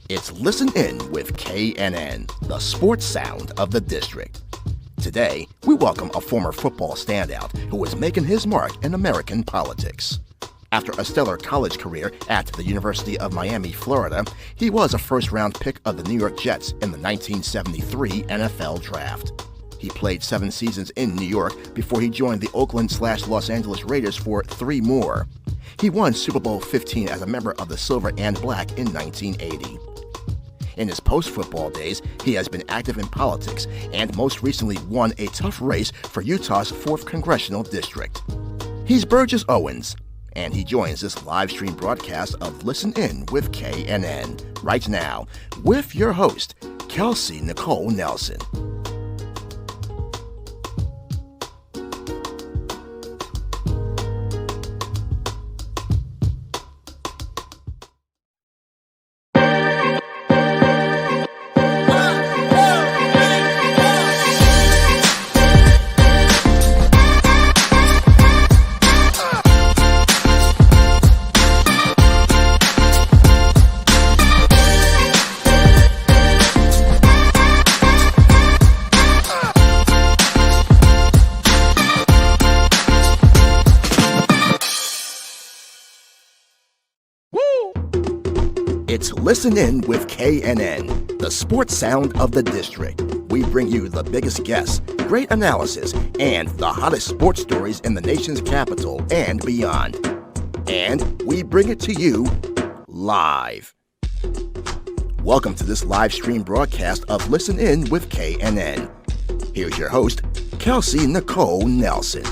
It's Listen In with KNN, the sports sound of the district. Today, we welcome a former football standout who is making his mark in American politics. After a stellar college career at the University of Miami, Florida, he was a first-round pick of the New York Jets in the 1973 NFL Draft. He played 7 seasons in New York before he joined the Oakland/Los Angeles Raiders for 3 more. He won Super Bowl 15 as a member of the Silver and Black in 1980. In his post-football days, he has been active in politics and most recently won a tough race for Utah's 4th Congressional District. He's Burgess Owens, and he joins this live stream broadcast of Listen In with KNN right now with your host, Kelsey Nicole Nelson. It's Listen In with KNN, the sports sound of the district. We bring you the biggest guests, great analysis, and the hottest sports stories in the nation's capital and beyond. And we bring it to you live. Welcome to this live stream broadcast of Listen In with KNN. Here's your host, Kelsey Nicole Nelson.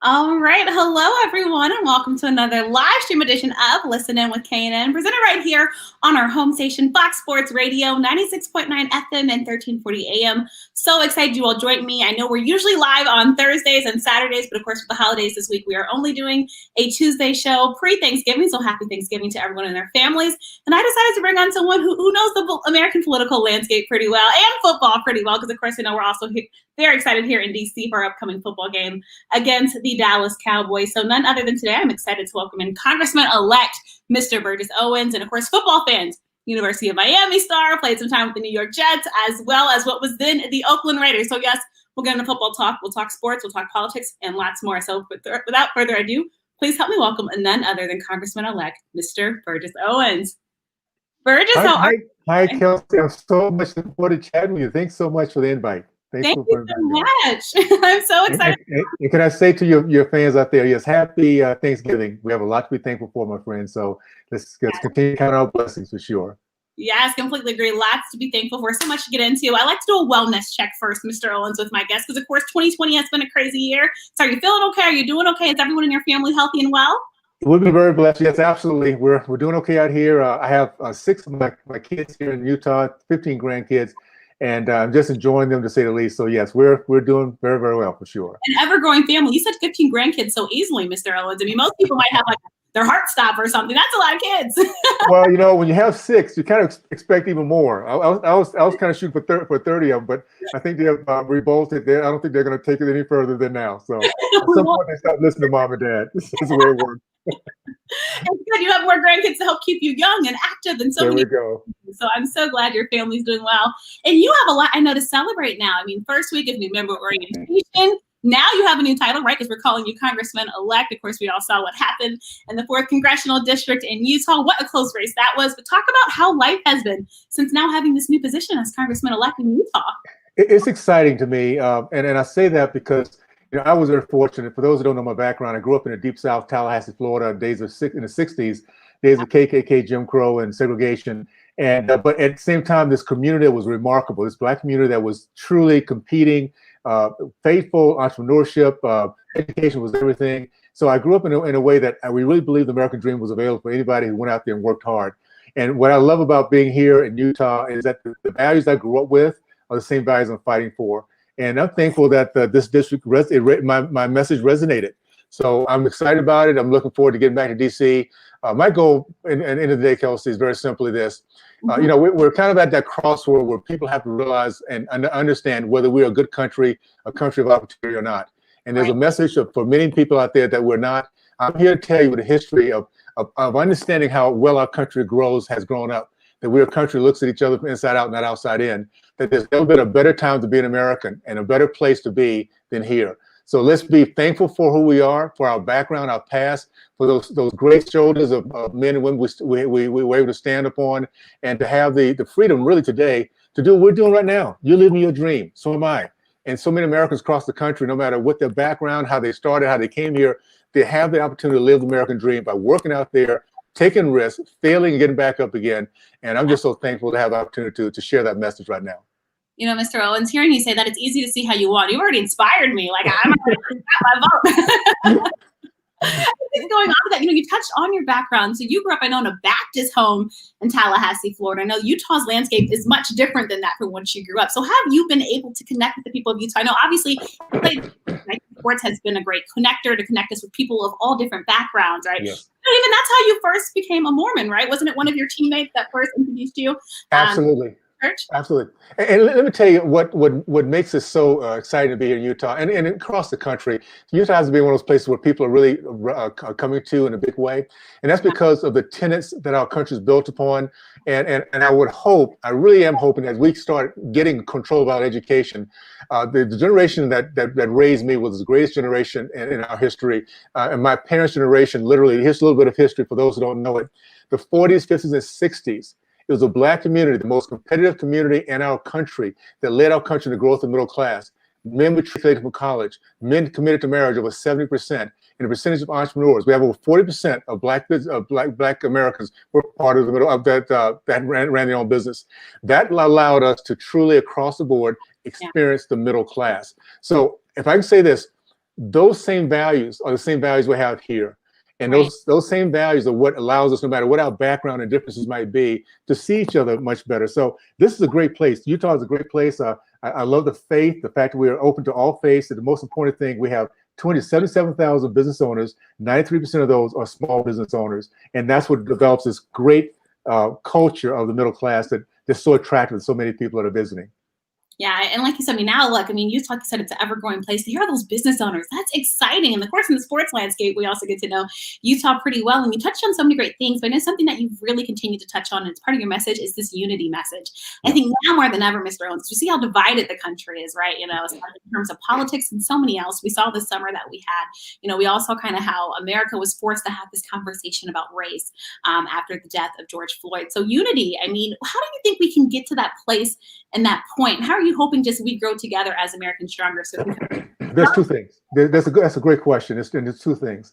All right. Hello, everyone, and welcome to another live stream edition of Listen In with KNN, presented right here on our home station, Fox Sports Radio, 96.9 FM and 1340 AM. So excited you all joined me. I know we're usually live on Thursdays and Saturdays, but of course, with the holidays this week, we are only doing a Tuesday show pre-Thanksgiving. So happy Thanksgiving to everyone and their families. And I decided to bring on someone who knows the American political landscape pretty well and football pretty well, because of course, I know we're also very excited here in DC for our upcoming football game against the Dallas Cowboys. So none other than today, I'm excited to welcome in Congressman-elect Mr. Burgess Owens, and of course, football fans, University of Miami star, played some time with the New York Jets, as well as what was then the Oakland Raiders. So yes, we'll get into football talk, we'll talk sports, we'll talk politics, and lots more. So without further ado, please help me welcome none other than Congressman-elect Mr. Burgess Owens. Burgess, how are you? Hi, Kelsey. I'm so much looking forward to chatting with you. Thanks so much for the invite. Thank you so much. I'm so excited. And can I say to your fans out there, yes, happy Thanksgiving. We have a lot to be thankful for, my friend. So let's continue to count our blessings for sure. Yes, completely agree. Lots to be thankful for. So much to get into. I like to do a wellness check first, Mr. Owens, with my guests, because of course 2020 has been a crazy year. So are you feeling okay? Are you doing okay? Is everyone in your family healthy and well? We've been very blessed. Yes, absolutely. We're doing okay out here. I have 6 of my kids here in Utah, 15 grandkids. And I'm just enjoying them, to say the least. So yes, we're doing very, very well for sure. An ever-growing family. You said 15 grandkids so easily, Mr. Owens. I mean, most people might have like their heart stop or something. That's a lot of kids. Well, when you have 6, you kind of expect even more. I was kind of shooting for 30 of them, but I think they have revolted. I don't think they're going to take it any further than now. So at some point they stop listening to mom and dad. This is the way it works. It's good. You have more grandkids to help keep you young and active and so many. There we go. So I'm so glad your family's doing well. And you have a lot, I know, to celebrate now. I mean, first week of new member orientation. Now you have a new title, right? Because we're calling you Congressman-elect. Of course, we all saw what happened in the 4th Congressional District in Utah. What a close race that was. But talk about how life has been since now having this new position as Congressman-elect in Utah. It's exciting to me. And I say that because I was very fortunate. For those who don't know my background, I grew up in the deep South, Tallahassee, Florida, in the 60s, days of KKK, Jim Crow, and segregation. And but at the same time, this community was remarkable. This Black community that was truly competing, faithful entrepreneurship, education was everything. So I grew up in a way that we really believed the American dream was available for anybody who went out there and worked hard. And what I love about being here in Utah is that the values I grew up with are the same values I'm fighting for. And I'm thankful that this district, my message resonated. So I'm excited about it. I'm looking forward to getting back to DC. My goal, in the end of the day, Kelsey, is very simply this. You know, we're kind of at that crossroad where people have to realize and understand whether we're a good country, a country of opportunity or not. And there's a message for many people out there that we're not. I'm here to tell you the history of understanding how well our country has grown up, that we're a country that looks at each other from inside out, not outside in, that there's never been a better time to be an American and a better place to be than here. So let's be thankful for who we are, for our background, our past, for those great shoulders of men and women we were able to stand upon, and to have the freedom really today to do what we're doing right now. You're living your dream, so am I. And so many Americans across the country, no matter what their background, how they started, how they came here, they have the opportunity to live the American dream by working out there, taking risks, failing and getting back up again. And I'm just so thankful to have the opportunity to share that message right now. You know, Mr. Owens, hearing you say that, it's easy to see how you want. You've already inspired me. Like, I'm already got my vote. Going on with that, you know, you touched on your background. So you grew up, I know, in a Baptist home in Tallahassee, Florida. I know Utah's landscape is much different than that from when you grew up. So have you been able to connect with the people of Utah? I know, obviously, sports has been a great connector to connect us with people of all different backgrounds, right? Yes. Even that's how you first became a Mormon, right? Wasn't it one of your teammates that first introduced you? Absolutely. Church? Absolutely. And let me tell you what makes us so exciting to be here in Utah and across the country. Utah has to be one of those places where people are really coming to in a big way. And that's because of the tenets that our country is built upon. And I would hope, I really am hoping, as we start getting control of our education, the generation that raised me was the greatest generation in our history. And my parents' generation, literally, here's a little bit of history for those who don't know it. The 40s, 50s, and 60s. It was a Black community, the most competitive community in our country, that led our country to growth of the middle class. Men matriculated from college, men committed to marriage over 70%, and the percentage of entrepreneurs. We have over 40% of Black Americans were part of the middle of that ran their own business. That allowed us to truly, across the board, experience the middle class. So if I can say this, those same values are the same values we have here. And those same values are what allows us, no matter what our background and differences might be, to see each other much better. So this is a great place. Utah is a great place. I love the faith, the fact that we are open to all faiths. And the most important thing, we have 277,000 business owners. 93% of those are small business owners. And that's what develops this great culture of the middle class that's so attractive to so many people that are visiting. Yeah, and like you said, I mean, now look, I mean, Utah, like you said, it's an ever-growing place. To hear all those business owners, that's exciting. And of course, in the sports landscape, we also get to know Utah pretty well. And you touched on so many great things, but I know something that you've really continued to touch on, and it's part of your message, is this unity message. I think now more than ever, Mr. Owens, you see how divided the country is, right? You know, in terms of politics and so many else. We saw this summer that we had, you know, we all saw kind of how America was forced to have this conversation about race after the death of George Floyd. So unity, I mean, how do you think we can get to that place and that point? How are you hoping just we grow together as Americans stronger? So there's two things. That's a great question. There's two things.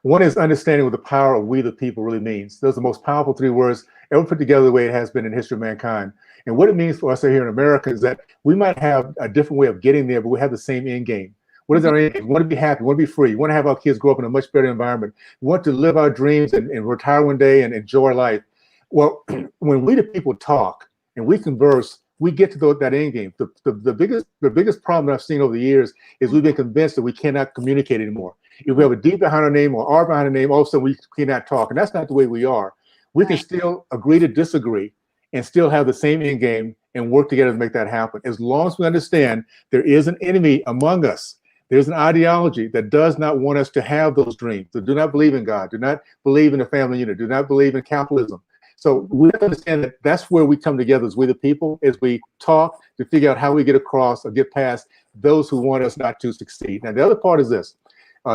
One is understanding what the power of we the people really means. Those are the most powerful three words ever put together the way it has been in the history of mankind. And what it means for us here in America is that we might have a different way of getting there, but we have the same end game. What is our end game? We want to be happy. We want to be free. We want to have our kids grow up in a much better environment. We want to live our dreams and retire one day and enjoy life. Well, when we the people talk and we converse, we get to that end game. The biggest problem that I've seen over the years is we've been convinced that we cannot communicate anymore. If we have a D behind our name or R behind our name, all of a sudden we cannot talk. And that's not the way we are. We can still agree to disagree and still have the same end game and work together to make that happen. As long as we understand there is an enemy among us, there's an ideology that does not want us to have those dreams, that do not believe in God, do not believe in the family unit, do not believe in capitalism. So we have to understand that that's where we come together as we the people, as we talk to figure out how we get across or get past those who want us not to succeed. Now, the other part is this.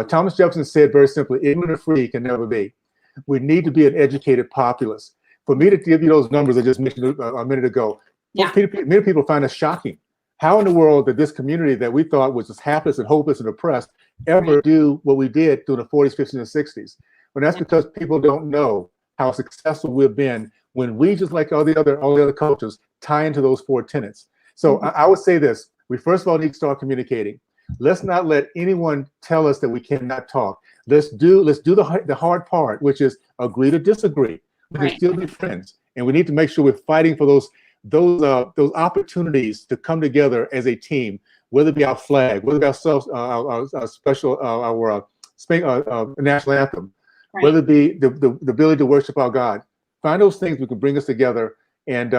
Thomas Jefferson said very simply, ignorant and free can never be. We need to be an educated populace. For me to give you those numbers I just mentioned a minute ago, many people find us shocking. How in the world did this community that we thought was just hapless and hopeless and oppressed ever do what we did through the 40s, 50s, and 60s? Well, that's because people don't know how successful we've been when we, just like all the other cultures, tie into those 4 tenets. So I would say this: we first of all need to start communicating. Let's not let anyone tell us that we cannot talk. Let's do the hard part, which is agree to disagree. We can still be friends, and we need to make sure we're fighting for those opportunities to come together as a team. Whether it be our flag, whether it be our special national anthem, whether it be the ability to worship our God. Find those things that can bring us together, and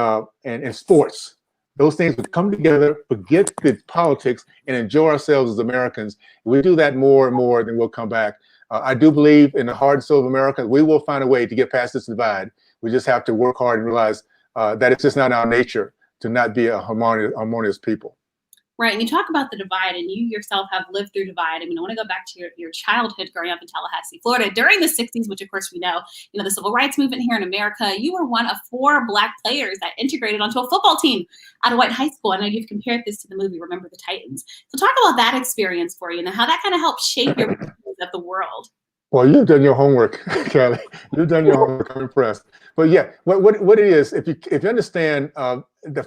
sports. Those things would come together, forget the politics, and enjoy ourselves as Americans. If we do that more and more, then we'll come back. I do believe in the heart and soul of America. We will find a way to get past this divide. We just have to work hard and realize that it's just not our nature to not be a harmonious people. Right. And you talk about the divide, and you yourself have lived through divide. I mean, I want to go back to your childhood growing up in Tallahassee, Florida during the 60s, which of course we know, the civil rights movement here in America. You were one of 4 Black players that integrated onto a football team at a white high school. I know you've compared this to the movie Remember the Titans. So talk about that experience for you and how that kind of helped shape your views of the world. Well, you've done your homework, Kelly. You've done your homework. I'm impressed. But yeah, what it is, if you understand,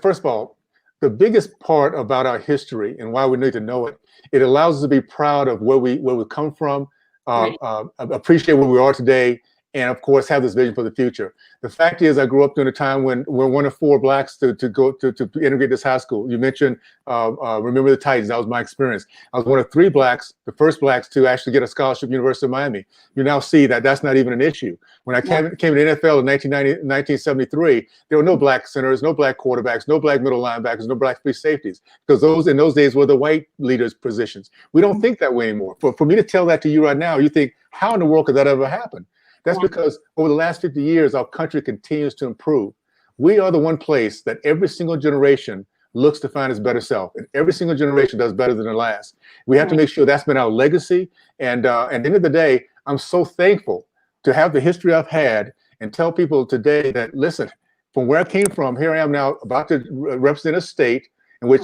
first of all, the biggest part about our history and why we need to know it, it allows us to be proud of where we come from, appreciate where we are today, and of course have this vision for the future. The fact is, I grew up during a time when we're one of 4 Blacks to integrate this high school. You mentioned Remember the Titans. That was my experience. I was one of 3 Blacks, the first Blacks to actually get a scholarship at the University of Miami. You now see that that's not even an issue. When I came to the NFL in 1973, there were no Black centers, no Black quarterbacks, no Black middle linebackers, no Black free safeties, because those in those days were the white leaders' positions. We don't think that way anymore. For me to tell that to you right now, you think, how in the world could that ever happen? That's because over the last 50 years, our country continues to improve. We are the one place that every single generation looks to find its better self, and every single generation does better than the last. We have to make sure that's been our legacy. And at the end of the day, I'm so thankful to have the history I've had and tell people today that, listen, from where I came from, here I am now about to represent a state in which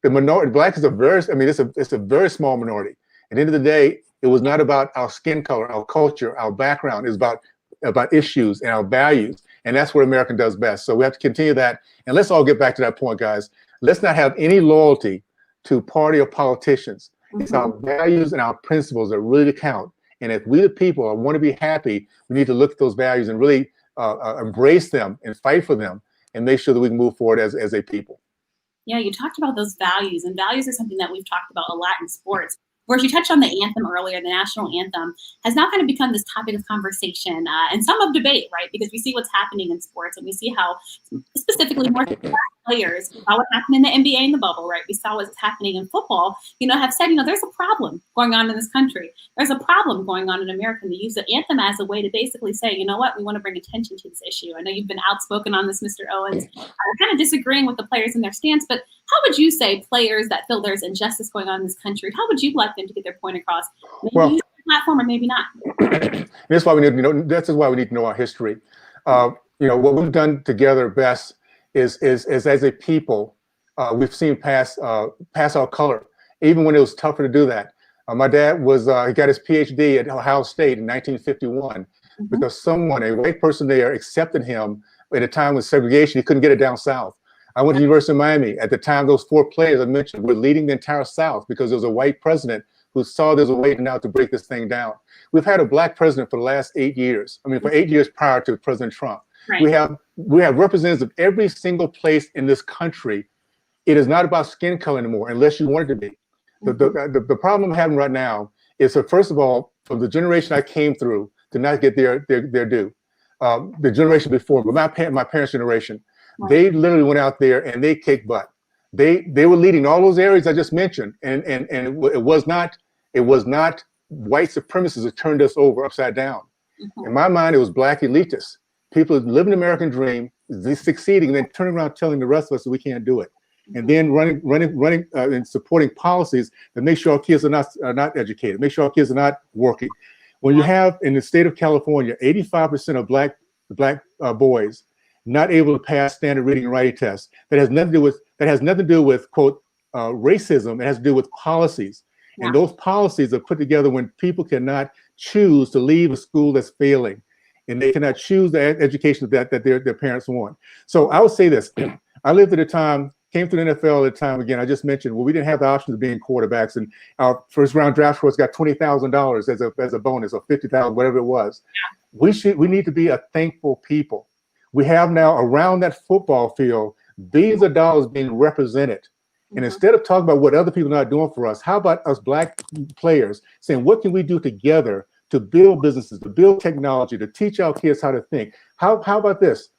the minority, Black is it's a very small minority. At the end of the day, it was not about our skin color, our culture, our background. It's about issues and our values. And that's what America does best. So we have to continue that. And let's all get back to that point, guys. Let's not have any loyalty to party or politicians. It's our values and our principles that really count. And if we, the people, want to be happy, we need to look at those values and really embrace them and fight for them and make sure that we can move forward as a people. Yeah, you talked about those values, and values is something that we've talked about a lot in sports. Of course, you touched on the anthem earlier. The national anthem has now kind of become this topic of conversation and some of debate, right? Because we see what's happening in sports, and we see how specifically more players, we saw what happened in the NBA in the bubble, right? We saw what's happening in football, have said, there's a problem going on in this country. There's a problem going on in America. And they use the anthem as a way to basically say, you know what, we want to bring attention to this issue. I know you've been outspoken on this, Mr. Owens, kind of disagreeing with the players in their stance, but how would you say players that feel there's injustice going on in this country, how would you like them to get their point across? Maybe use the platform or maybe not. That's why we need to that's why we need to know our history. What we've done together best is as a people, we've seen past our color, even when it was tougher to do that. My dad he got his PhD at Ohio State in 1951 because a white person there accepted him at a time with segregation. He couldn't get it down south. I went to the University of Miami. At the time, those 4 players I mentioned were leading the entire South because there was a white president who saw there's a way now to break this thing down. We've had a Black president for the last 8 years. For 8 years prior to President Trump. Right. We have representatives of every single place in this country. It is not about skin color anymore, unless you want it to be. The problem I'm having right now is that, first of all, from the generation I came through to not get their due. The generation before, but my parents' generation, they literally went out there and they kicked butt. They were leading all those areas I just mentioned, and it was not white supremacists that turned us over upside down. In my mind, it was Black elitists, people living the American dream, succeeding, and then turning around telling the rest of us that we can't do it, and then running and supporting policies that make sure our kids are not educated, make sure our kids are not working. When you have in the state of California, 85% of black boys not able to pass standard reading and writing tests. That has nothing to do with quote racism. It has to do with policies, and those policies are put together when people cannot choose to leave a school that's failing, and they cannot choose the education that their parents want. So I would say this. I lived at a time, came to the NFL at a time, again, I just mentioned, well, we didn't have the option of being quarterbacks, and our first round draft choice got $20,000 as a bonus, or $50,000, whatever it was. We need to be a thankful people. We have now around that football field, these are dollars being represented. And instead of talking about what other people are not doing for us, how about us Black players saying, what can we do together to build businesses, to build technology, to teach our kids how to think? How about this?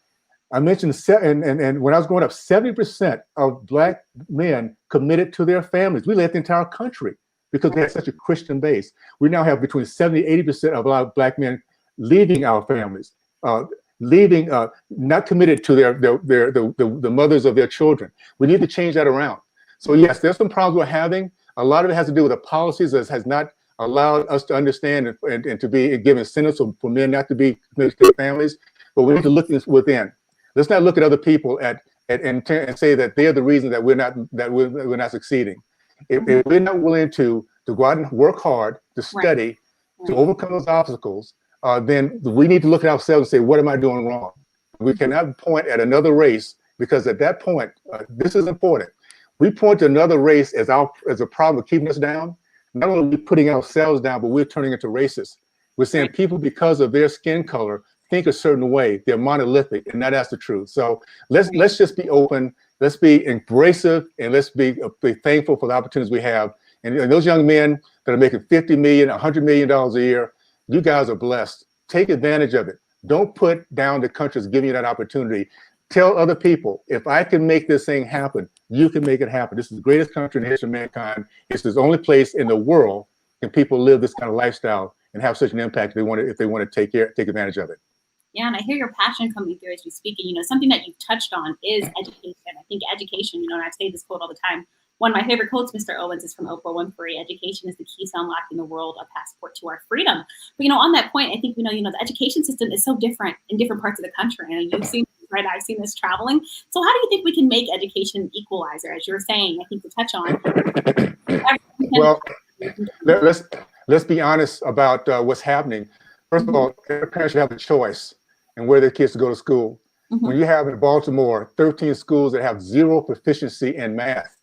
I mentioned, and when I was growing up, 70% of Black men committed to their families. We led the entire country because we had such a Christian base. We now have between 70 and 80% of our Black men leaving our families, not committed to the mothers of their children. We need to change that around. So yes, there's some problems we're having. A lot of it has to do with the policies that has not allowed us to understand and to be given incentives for men not to be committed to their families. But we need to look within. Let's not look at other people and say that they're the reason that we're not succeeding. If we're not willing to go out and work hard, to study, to overcome those obstacles, then we need to look at ourselves and say, what am I doing wrong? We cannot point at another race, because at that point, this is important. We point to another race as a problem of keeping us down. Not only are we putting ourselves down, but we're turning into racists. We're saying people, because of their skin color, think a certain way. They're monolithic, and that's the truth. So let's just be open. Let's be embracive, and let's be thankful for the opportunities we have. And those young men that are making $50 million, $100 million a year, you guys are blessed. Take advantage of it. Don't put down the country that's giving you that opportunity. Tell other people, if I can make this thing happen, you can make it happen. This is the greatest country in the history of mankind. It's the only place in the world can people live this kind of lifestyle and have such an impact if they want to take advantage of it. Yeah, and I hear your passion coming through as you speak. And, something that you've touched on is education. I think education, and I say this quote all the time. One of my favorite quotes, Mr. Owens, is from Oprah Winfrey. Education is the key to unlocking the world, a passport to our freedom. But, on that point, I think, the education system is so different in different parts of the country. And you've seen, right? I've seen this traveling. So how do you think we can make education an equalizer, as you're saying, I think to touch on? Well, let's be honest about what's happening. First of all, every parent should have a choice in where their kids to go to school. When you have in Baltimore 13 schools that have zero proficiency in math,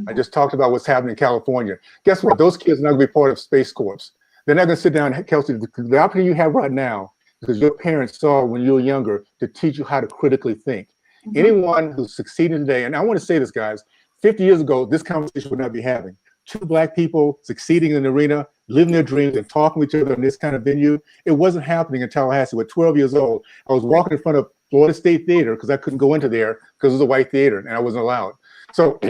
I just talked about what's happening in California. Guess what? Those kids are not going to be part of Space Corps. They're not going to sit down, Kelsey. The opportunity you have right now, because your parents saw when you were younger, to teach you how to critically think. Anyone who's succeeding today, and I want to say this, guys, 50 years ago, this conversation would not be having. Two Black people succeeding in the arena, living their dreams and talking to each other in this kind of venue. It wasn't happening in Tallahassee. At 12 years old, I was walking in front of Florida State Theater because I couldn't go into there because it was a white theater and I wasn't allowed. So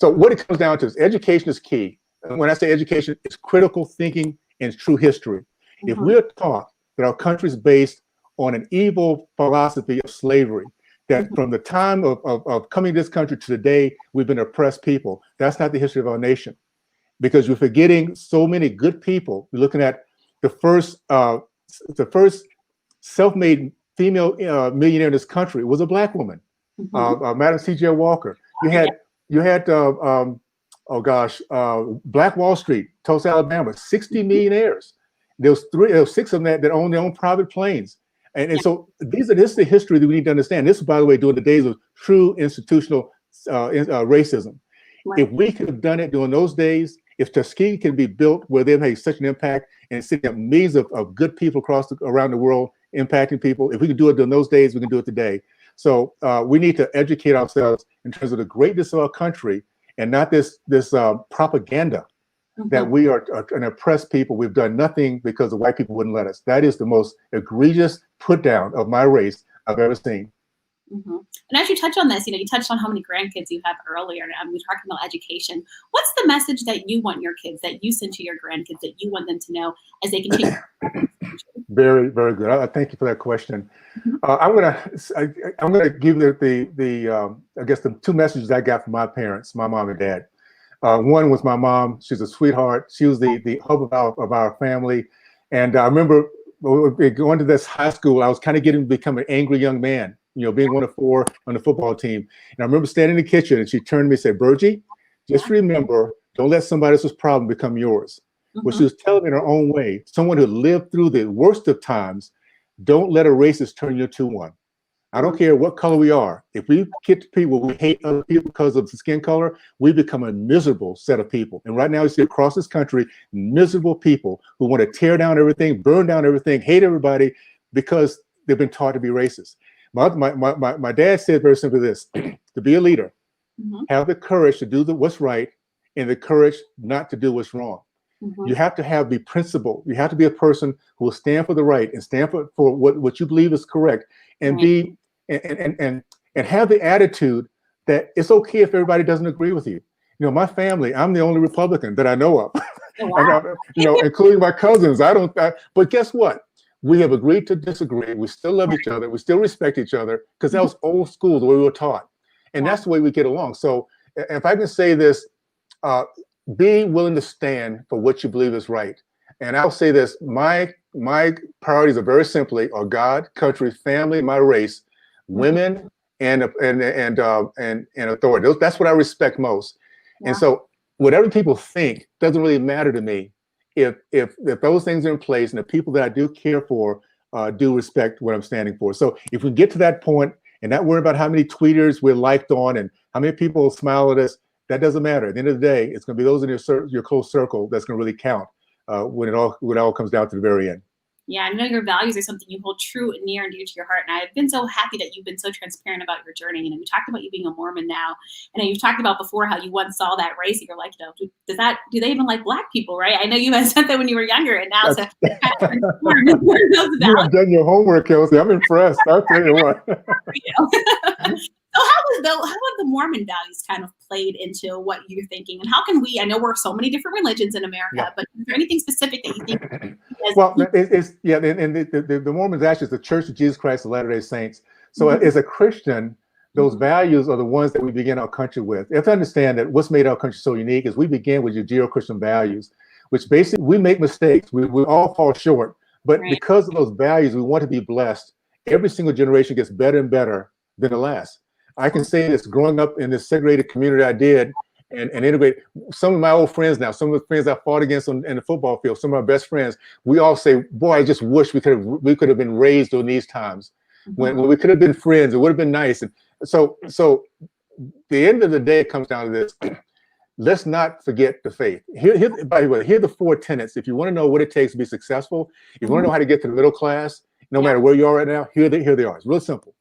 what it comes down to is education is key. And when I say education, it's critical thinking and true history. If we're taught that our country is based on an evil philosophy of slavery, that from the time of coming to this country to today, we've been oppressed people, that's not the history of our nation. Because you're forgetting so many good people. You're looking at the first self-made female millionaire in this country was a Black woman, Madam C.J. Walker. You had Black Wall Street, Tulsa, Alabama, 60 millionaires. There was 6 of them that owned their own private planes. And so this is the history that we need to understand. This is, by the way, during the days of true institutional racism. Right. If we could have done it during those days, if Tuskegee can be built where they've made such an impact and sitting up millions of good people around the world impacting people, if we could do it during those days, we can do it today. So we need to educate ourselves in terms of the greatness of our country and not this propaganda that we are an oppressed people. We've done nothing because the white people wouldn't let us. That is the most egregious put down of my race I've ever seen. And as you touch on this, you touched on how many grandkids you have earlier, and we're talking about education. What's the message that you want your kids, that you send to your grandkids, that you want them to know as they continue? Very, very good. I thank you for that question. I'm gonna give the I guess the 2 messages I got from my parents, my mom and dad. One was my mom. She's a sweetheart. She was the hub of our family. And I remember going to this high school, I was kind of getting to become an angry young man, being one of 4 on the football team. And I remember standing in the kitchen and she turned to me and said, "Burgie, just remember, don't let somebody else's problem become yours." What she was telling me in her own way, someone who lived through the worst of times, Don't let a racist turn you into one. I don't care what color we are. If we get to people, we hate other people because of the skin color, we become a miserable set of people. And right now we see across this country, miserable people who want to tear down everything, burn down everything, hate everybody because they've been taught to be racist. My dad said very simply this: to be a leader, have the courage to do what's right and the courage not to do what's wrong. You have to be principled. You have to be a person who will stand for the right and stand for what you believe is correct, and be and have the attitude that it's okay if everybody doesn't agree with you. You know, my family, I'm the only Republican that I know of. Wow. Including my cousins. But guess what? We have agreed to disagree. We still love each other. We still respect each other because that was old school, the way we were taught. And that's the way we get along. So if I can say this, be willing to stand for what you believe is right. And I'll say this, my priorities are very simply are God, country, family, my race, women, and authority. That's what I respect most. Yeah. And so whatever people think doesn't really matter to me if those things are in place and the people that I do care for do respect what I'm standing for. So if we get to that point and not worry about how many tweeters we're liked on and how many people smile at us, that doesn't matter. At the end of the day, it's going to be those in your close circle that's going to really count when it all comes down to the very end. Yeah, I know your values are something you hold true and near and dear to your heart. And I've been so happy that you've been so transparent about your journey. You know, you talked about you being a Mormon now. And you've talked about before how you once saw that race and you're like, do they even like Black people, right? I know you had said that when you were younger, and now to you have done your homework, Kelsey. I'm impressed. I'll tell you what. So how have the Mormon values kind of played into what you're thinking, and how can we? I know we're so many different religions in America, but is there anything specific that you think? Well, the Mormons actually is the Church of Jesus Christ of Latter-day Saints. So as a Christian, those values are the ones that we begin our country with. You have to understand that what's made our country so unique is we begin with Judeo-Christian values, which basically we make mistakes. We all fall short, but because of those values, we want to be blessed. Every single generation gets better and better than the last. I can say this, growing up in this segregated community I did and integrate some of my old friends now, some of the friends I fought against in the football field, some of our best friends, we all say, boy, I just wish we could have been raised during these times when we could have been friends. It would have been nice. And so the end of the day, it comes down to this. Let's not forget the faith. By the way, here are the 4 tenets. If you want to know what it takes to be successful, if you want to know how to get to the middle class, no matter where you are right now, here they are. It's real simple.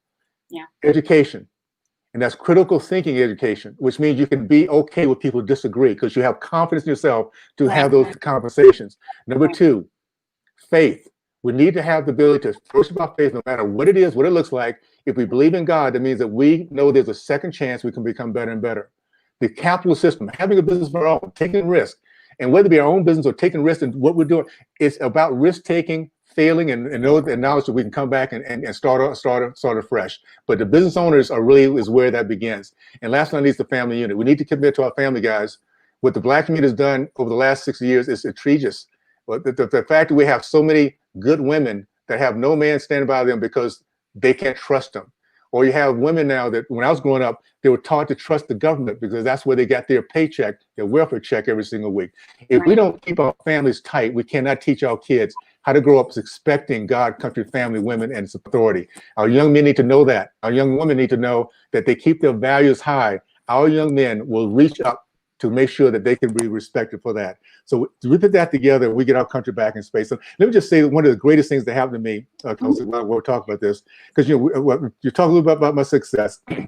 Yeah. Education. And that's critical thinking education, which means you can be okay with people who disagree because you have confidence in yourself to have those conversations. Number 2, faith. We need to have the ability to first about faith, no matter what it is, what it looks like. If we believe in God, that means that we know there's a second chance we can become better and better. The capitalist system, having a business of our own, taking risk, and whether it be our own business or taking risk in what we're doing, it's about risk taking, failing, and know the knowledge that we can come back and start afresh. But the business owners is where that begins. And last but not least, the family unit. We need to commit to our family, guys. What the Black community has done over the last 60 years is egregious. But the fact that we have so many good women that have no man standing by them because they can't trust them. Or you have women now that when I was growing up, they were taught to trust the government because that's where they got their paycheck, their welfare check every single week. If we don't keep our families tight, we cannot teach our kids how to grow up expecting God, country, family, women, and its authority. Our young men need to know that. Our young women need to know that they keep their values high. Our young men will reach up to make sure that they can be respected for that. So we put that together, we get our country back in space. So let me just say one of the greatest things that happened to me, Kelsey, while we're talking about this, because you talk a little bit about my success, but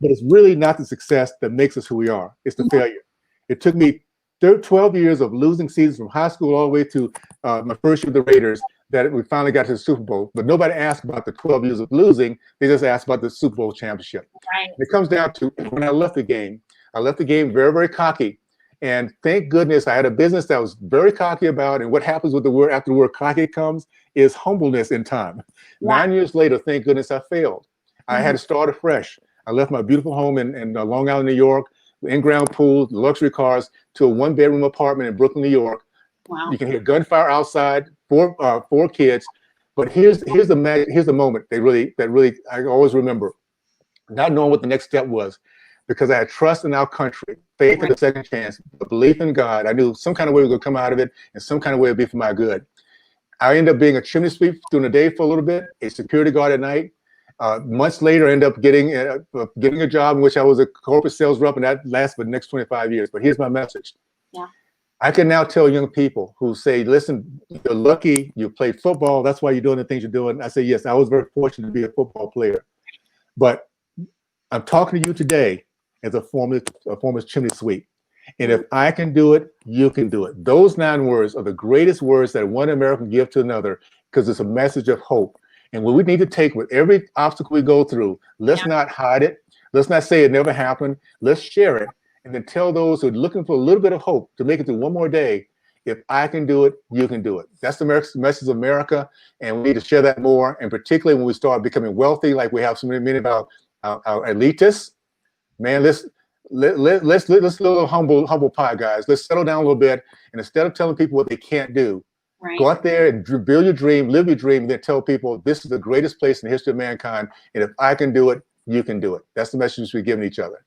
it's really not the success that makes us who we are. It's the failure. It took me 12 years of losing seasons from high school all the way to my first year with the Raiders that we finally got to the Super Bowl. But nobody asked about the 12 years of losing. They just asked about the Super Bowl championship. Right. And it comes down to when I left the game very, very cocky. And thank goodness I had a business that I was very cocky about. And what happens with the word after the word cocky comes is humbleness in time. Yeah. 9 years later, thank goodness I failed. I had to start afresh. I left my beautiful home in Long Island, New York, in-ground pool, luxury cars, to a 1-bedroom apartment in Brooklyn, New York. Wow. You can hear gunfire outside, 4 kids. But here's the moment that really I always remember, not knowing what the next step was. Because I had trust in our country, faith in a second chance, a belief in God. I knew some kind of way we were going to come out of it, and some kind of way it would be for my good. I ended up being a chimney sweep during the day for a little bit, a security guard at night. Months later, I ended up getting a job in which I was a corporate sales rep, and that lasted for the next 25 years. But here's my message. Yeah. I can now tell young people who say, listen, you're lucky, you played football, that's why you're doing the things you're doing. I say, yes, I was very fortunate to be a football player. But I'm talking to you today as a former chimney sweep. And if I can do it, you can do it. Those 9 words are the greatest words that one American can give to another, because it's a message of hope. And what we need to take with every obstacle we go through, let's not hide it. Let's not say it never happened. Let's share it. And then tell those who are looking for a little bit of hope to make it through one more day, if I can do it, you can do it. That's the message of America. And we need to share that more. And particularly when we start becoming wealthy, like we have so many of our elitists, man, let's little humble pie, guys. Let's settle down a little bit. And instead of telling people what they can't do, go out there and build your dream, live your dream, and then tell people this is the greatest place in the history of mankind. And if I can do it, you can do it. That's the message we're giving each other.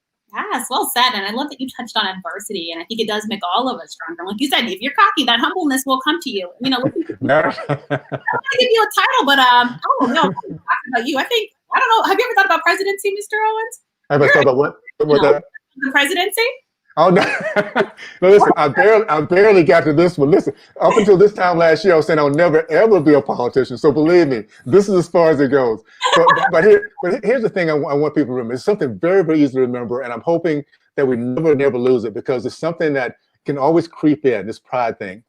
Yes, well said. And I love that you touched on adversity. And I think it does make all of us stronger. Like you said, if you're cocky, that humbleness will come to you. You know, I don't want to give you a title, but I don't know. Talking about you, I don't know. Have you ever thought about presidency, Mr. Owens? Have I thought about what? The presidency? Oh no! No, listen, I barely got to this one. Listen, up until this time last year, I was saying I'll never ever be a politician. So believe me, this is as far as it goes. But here's the thing I want people to remember. It's something very, very easy to remember, and I'm hoping that we never lose it, because it's something that can always creep in. This pride thing.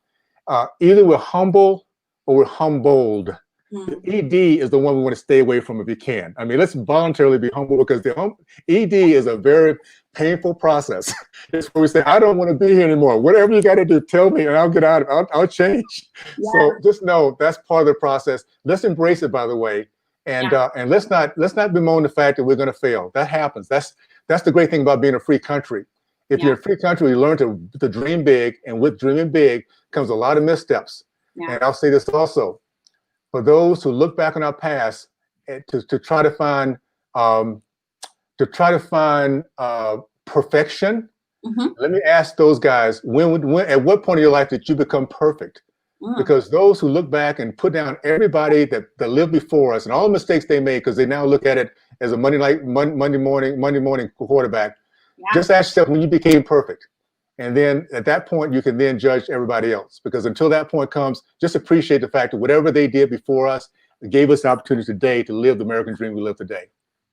Either we're humble or we're humbled. The ED is the one we want to stay away from if you can. I mean, let's voluntarily be humble, because the ED is a very painful process. It's where we say, I don't want to be here anymore. Whatever you got to do, tell me, and I'll get out of it. I'll change. Yeah. So just know that's part of the process. Let's embrace it, by the way, and let's not bemoan the fact that we're going to fail. That happens. That's the great thing about being a free country. If you're a free country, you learn to dream big, and with dreaming big comes a lot of missteps. And I'll say this also. For those who look back on our past to try to find perfection, let me ask those guys: when at what point in your life did you become perfect? Because those who look back and put down everybody that lived before us and all the mistakes they made, because they now look at it as a Monday morning quarterback. Just ask yourself when you became perfect. And then at that point, you can then judge everybody else, because until that point comes, just appreciate the fact that whatever they did before us gave us the opportunity today to live the American dream we live today.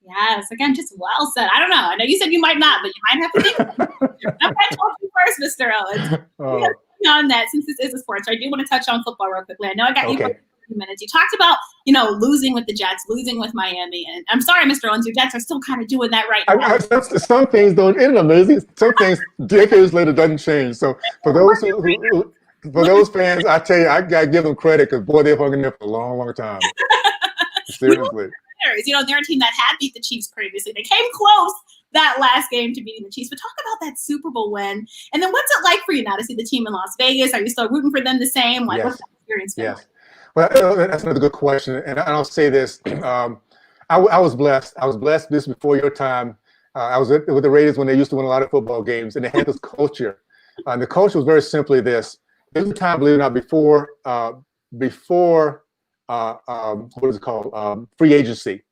Yes, again, just well said. I don't know. I know you said you might not, but you might have to think about it. I'm going to talk to you first, Mr. Owens. On that, since this is a sports, I do want to touch on football real quickly. I know I got you for a few minutes. You talked about, losing with the Jets, losing with Miami. And I'm sorry, Mr. Owens, your Jets are still kind of doing that right now. Some things, though, isn't it amazing? Some things decades later doesn't change. So for those fans, I tell you, I got to give them credit, because, boy, they've hung in there for a long, long time. Seriously. They're a team that had beat the Chiefs previously. They came close that last game to beating the Chiefs. But talk about that Super Bowl win. And then what's it like for you now to see the team in Las Vegas? Are you still rooting for them the same? What's that experience been like? Well, that's another good question. And I'll say this. I was blessed. I was blessed this before your time. I was with the Raiders when they used to win a lot of football games, and they had this culture. And the culture was very simply this. There was a time, believe it or not, before what is it called? Free agency.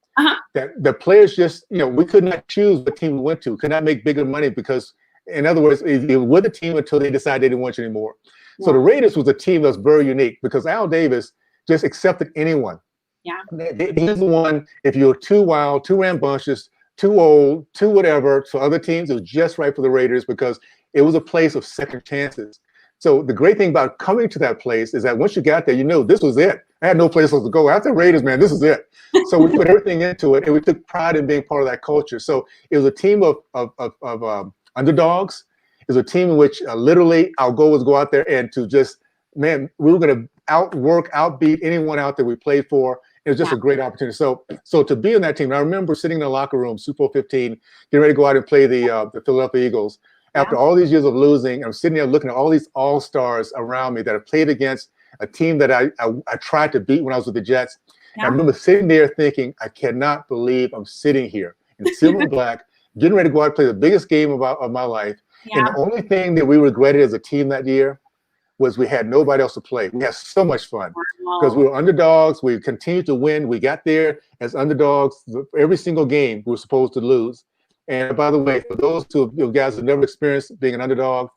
That the players just, we could not choose what team we went to, could not make bigger money, because, in other words, you were with the team until they decided they didn't want you anymore. So the Raiders was a team that was very unique, because Al Davis just accepted anyone. He's the one, if you're too wild, too rambunctious, too old, too whatever, so other teams, it was just right for the Raiders, because it was a place of second chances. So the great thing about coming to that place is that once you got there, this was it. I had no place else to go. After Raiders, man, this is it. So we put everything into it, and we took pride in being part of that culture. So it was a team of underdogs. It was a team in which literally our goal was to go out there and to just, we were going to outbeat anyone out there we played for. It was just a great opportunity. So to be in that team, I remember sitting in the locker room, Super Bowl 15, getting ready to go out and play the Philadelphia Eagles. After all these years of losing, I'm sitting there looking at all these all-stars around me that have played against a team that I tried to beat when I was with the Jets. I remember sitting there thinking, I cannot believe I'm sitting here in silver and black, getting ready to go out and play the biggest game of my life. And the only thing that we regretted as a team that year was we had nobody else to play. We had so much fun because we were underdogs. We continued to win. We got there as underdogs. Every single game we were supposed to lose. And by the way, for those you guys who never experienced being an underdog,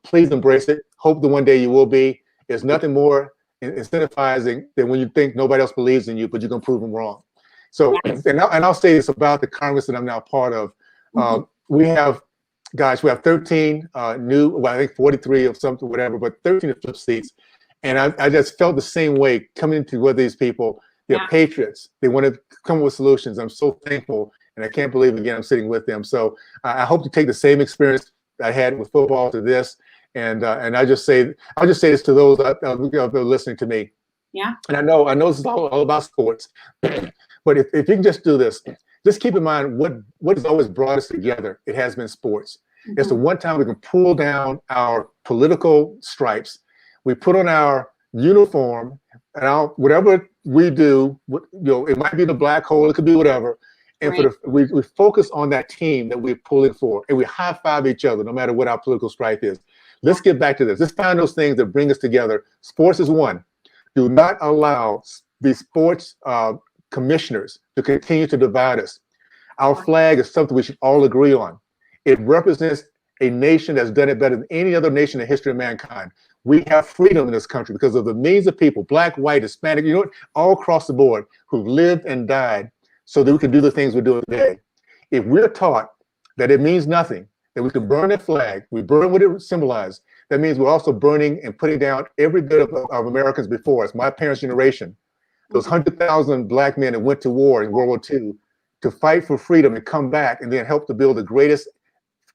please embrace it. Hope that one day you will be. There's nothing more incentivizing than when you think nobody else believes in you, but you can prove them wrong. So, and I'll say this about the Congress that I'm now part of. We have 13 new, well, I think 43 of something, whatever, but 13 of flip seats. And I just felt the same way coming into with these people. They're patriots. They want to come up with solutions. I'm so thankful. And I can't believe, again, I'm sitting with them. So I hope to take the same experience I had with football to this. And I'll just say this to those that are listening to me. Yeah. And I know this is all about sports. But if you can just do this, just keep in mind what has always brought us together. It has been sports. It's the one time we can pull down our political stripes. We put on our uniform and whatever we do, it might be the black hole, it could be whatever. And we focus on that team that we're pulling for, and we high five each other no matter what our political stripe is. Let's get back to this. Let's find those things that bring us together. Sports is one. Do not allow the sports commissioners to continue to divide us. Our flag is something we should all agree on. It represents a nation that's done it better than any other nation in the history of mankind. We have freedom in this country because of the millions of people, black, white, Hispanic, all across the board, who've lived and died so that we can do the things we're doing today. If we're taught that it means nothing, that we can burn that flag, we burn what it symbolizes, that means we're also burning and putting down every bit of Americans before us, my parents' generation, those 100,000 black men that went to war in World War II to fight for freedom and come back and then help to build the greatest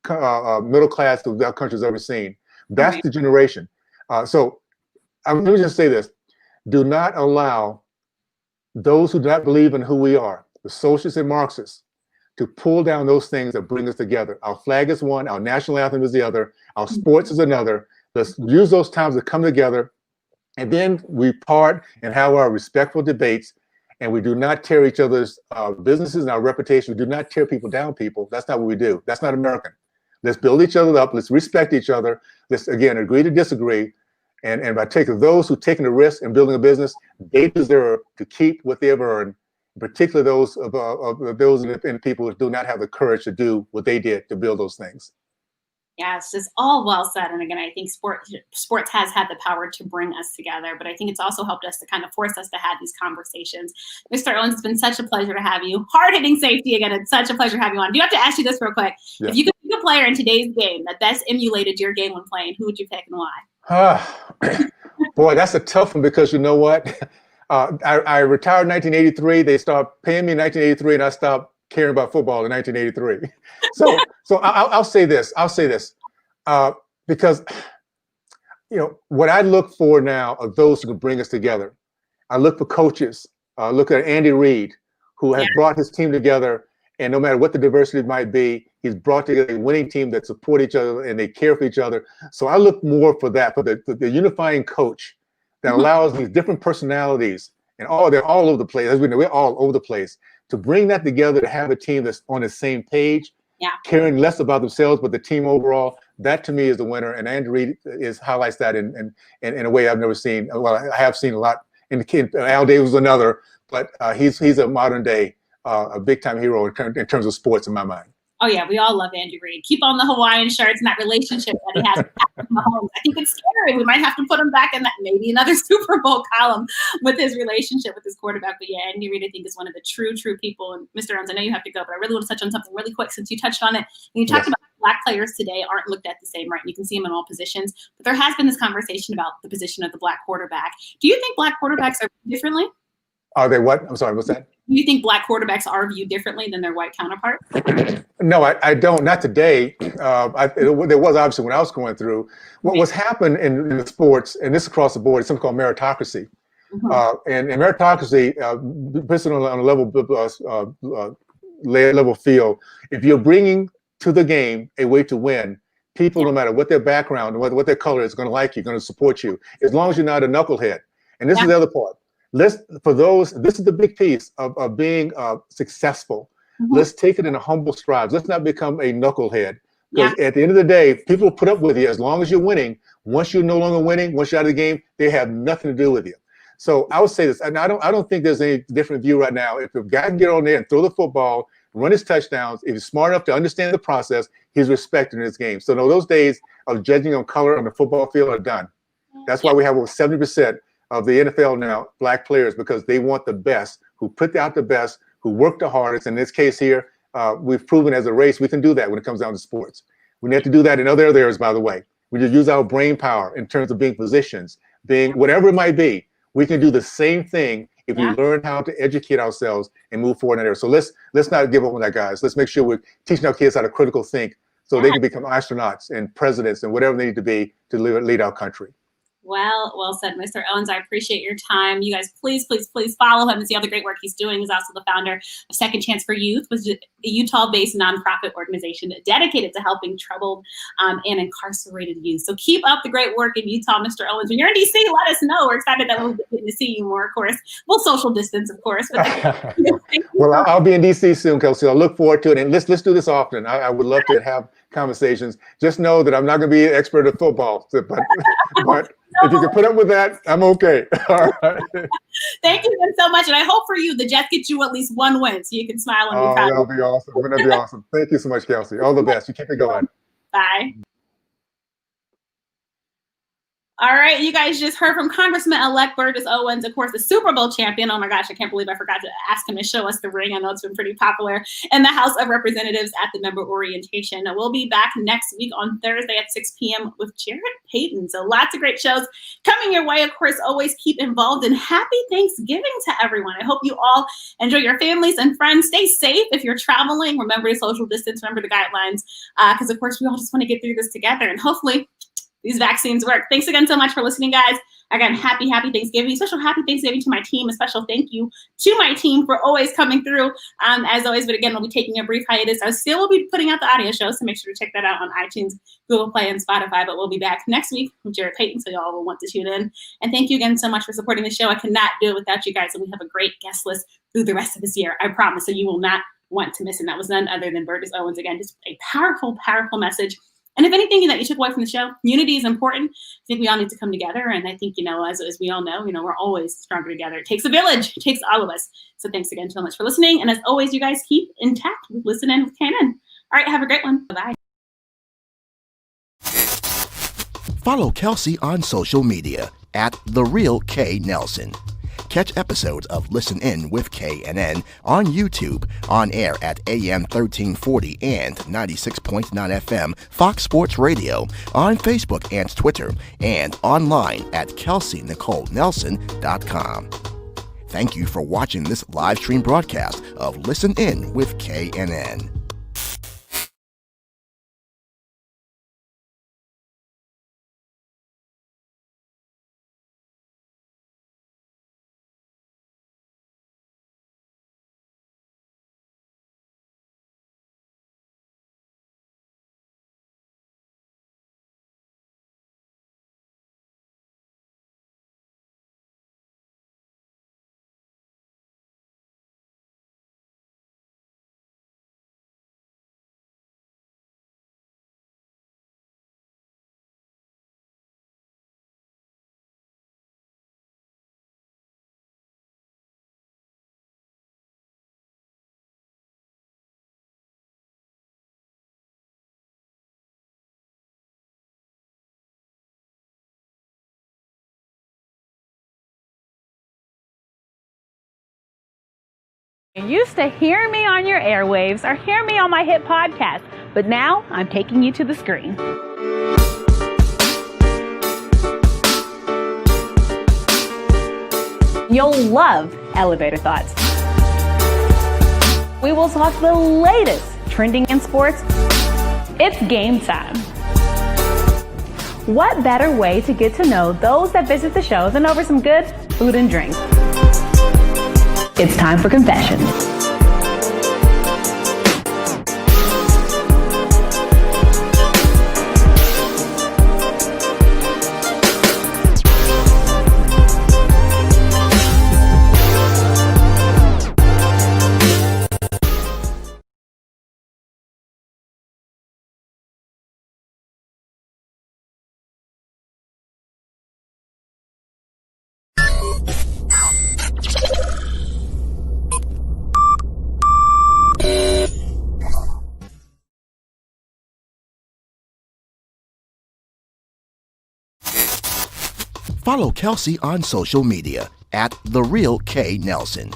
middle class that our country's ever seen. That's the generation. So let me just say this. Do not allow those who do not believe in who we are, the socialists and Marxists, to pull down those things that bring us together. Our flag is one, our national anthem is the other, our sports is another. Let's use those times to come together, and then we part and have our respectful debates, and we do not tear each other's businesses and our reputation. We do not tear people down, people. That's not what we do. That's not American. Let's build each other up. Let's respect each other. Let's, again, agree to disagree. And by taking those who've taken the risk in building a business, they deserve to keep what they've earned, particularly those in people who do not have the courage to do what they did to build those things. Yes, it's all well said. And again, I think sports has had the power to bring us together, but I think it's also helped us to kind of force us to have these conversations. Mr. Owens, it's been such a pleasure to have you. Hard-hitting safety again. It's such a pleasure to have you on. Do you have to ask you this real quick? Yeah. If you could pick a player in today's game that best emulated your game when playing, who would you pick and why? Boy, that's a tough one because you know what? I retired in 1983. They started paying me in 1983, and I stopped caring about football in 1983. So I'll say this. Because what I look for now are those who can bring us together. I look for coaches. Look at Andy Reid, who has brought his team together, and no matter what the diversity might be, he's brought together a winning team that support each other and they care for each other. So I look more for that, for the unifying coach that allows these different personalities, and they're all over the place. As we know, we're all over the place. To bring that together, to have a team that's on the same page, caring less about themselves, but the team overall, that to me is the winner. And Andy Reid highlights that in a way I've never seen. Well, I have seen a lot. Al Davis was another, but he's a modern day, a big time hero in terms of sports in my mind. Oh yeah, we all love Andy Reid. Keep on the Hawaiian shirts and that relationship that he has with Patrick Mahomes. I think it's scary. We might have to put him back in that maybe another Super Bowl column with his relationship with his quarterback. But yeah, Andy Reid I think is one of the true people. And Mr. Owens, I know you have to go, but I really want to touch on something really quick since you touched on it. And you talked about black players today aren't looked at the same, right? You can see them in all positions, but there has been this conversation about the position of the black quarterback. Do you think black quarterbacks are viewed differently? Are they what? I'm sorry, what's that? Do you think black quarterbacks are viewed differently than their white counterparts? No, I don't. Not today. There was obviously when I was going through. What's happened in the sports, and this across the board, is something called meritocracy. And meritocracy, based on a level field, if you're bringing to the game a way to win, people, no matter what their background, what their color is, going to like you, going to support you, as long as you're not a knucklehead. And this is the other part. This is the big piece of being successful. Let's take it in a humble strides. Let's not become a knucklehead, Because at the end of the day, people put up with you as long as you're winning. Once you're no longer winning, once you're out of the game, they have nothing to do with you. So I would say this, and I don't think there's any different view right now. If a guy can get on there and throw the football, run his touchdowns, if he's smart enough to understand the process, he's respected in his game. So no, those days of judging on color on the football field are done. That's why we have over 70% of the NFL now black players, because they want the best, who put out the best, who work the hardest. In this case here, we've proven as a race we can do that when it comes down to sports. We have to do that in other areas, by the way. We just use our brain power in terms of being physicians, being whatever it might be. We can do the same thing if we learn how to educate ourselves and move forward in there. So let's not give up on that, guys. Let's make sure we're teaching our kids how to critical think so they can become astronauts and presidents and whatever they need to be to lead our country. Well said, Mr. Owens. I appreciate your time. You guys, please follow him and see all the great work he's doing. He's also the founder of Second Chance for Youth, which is a Utah-based nonprofit organization dedicated to helping troubled and incarcerated youth. So keep up the great work in Utah, Mr. Owens. When you're in D.C., let us know. We're excited that we'll be getting to see you more, of course. We'll social distance, of course. But well, I'll be in D.C. soon, Kelsey. I'll look forward to it. And let's do this often. I would love to have conversations. Just know that I'm not going to be an expert at football, but if you can put up with that, I'm okay. All right. Thank you so much. And I hope for you, the Jets get you at least one win so you can smile on your that'll be awesome. That'll be awesome. Thank you so much, Kelsey. All the best. You keep it going. Bye. All right, you guys just heard from Congressman-elect Burgess Owens, of course, the Super Bowl champion. Oh my gosh, I can't believe I forgot to ask him to show us the ring. I know it's been pretty popular in the House of Representatives at the member orientation. We'll be back next week on Thursday at 6 p.m. with Jared Payton. So lots of great shows coming your way. Of course, always keep involved, and happy Thanksgiving to everyone. I hope you all enjoy your families and friends. Stay safe if you're traveling. Remember to social distance, remember the guidelines, because of course we all just want to get through this together, and hopefully these vaccines work. Thanks again so much for listening, guys. Again, happy Thanksgiving. Special happy Thanksgiving to my team. A special thank you to my team for always coming through, as always. But again, we'll be taking a brief hiatus. I still will be putting out the audio show, so make sure to check that out on iTunes, Google Play, and Spotify. But we'll be back next week with Jared Payton, so y'all will want to tune in. And thank you again so much for supporting the show. I cannot do it without you guys, and we have a great guest list through the rest of this year. I promise. So you will not want to miss it. And that was none other than Burgess Owens. Again, just a powerful, powerful message. And if anything that you took away from the show, unity is important. I think we all need to come together. And I think, as we all know, we're always stronger together. It takes a village. It takes all of us. So thanks again so much for listening. And as always, you guys keep intact with Listen In with KNN. All right, have a great one. Bye-bye. Follow Kelsey on social media at The Real K Nelson. Catch episodes of Listen In with KNN on YouTube, on air at AM 1340 and 96.9 FM Fox Sports Radio, on Facebook and Twitter, and online at KelseyNicoleNelson.com. Thank you for watching this live stream broadcast of Listen In with KNN. You used to hear me on your airwaves or hear me on my hit podcast, but now I'm taking you to the screen. You'll love Elevator Thoughts. We will talk the latest trending in sports. It's game time. What better way to get to know those that visit the show than over some good food and drink? It's time for confessions. Follow Kelsey on social media at The Real K Nelson.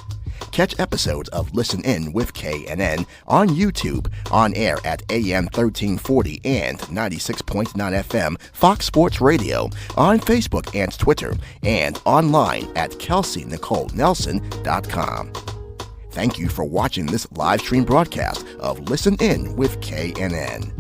Catch episodes of Listen In with KNN on YouTube, on air at AM 1340 and 96.9 FM Fox Sports Radio, on Facebook and Twitter, and online at KelseyNicoleNelson.com. Thank you for watching this live stream broadcast of Listen In with KNN.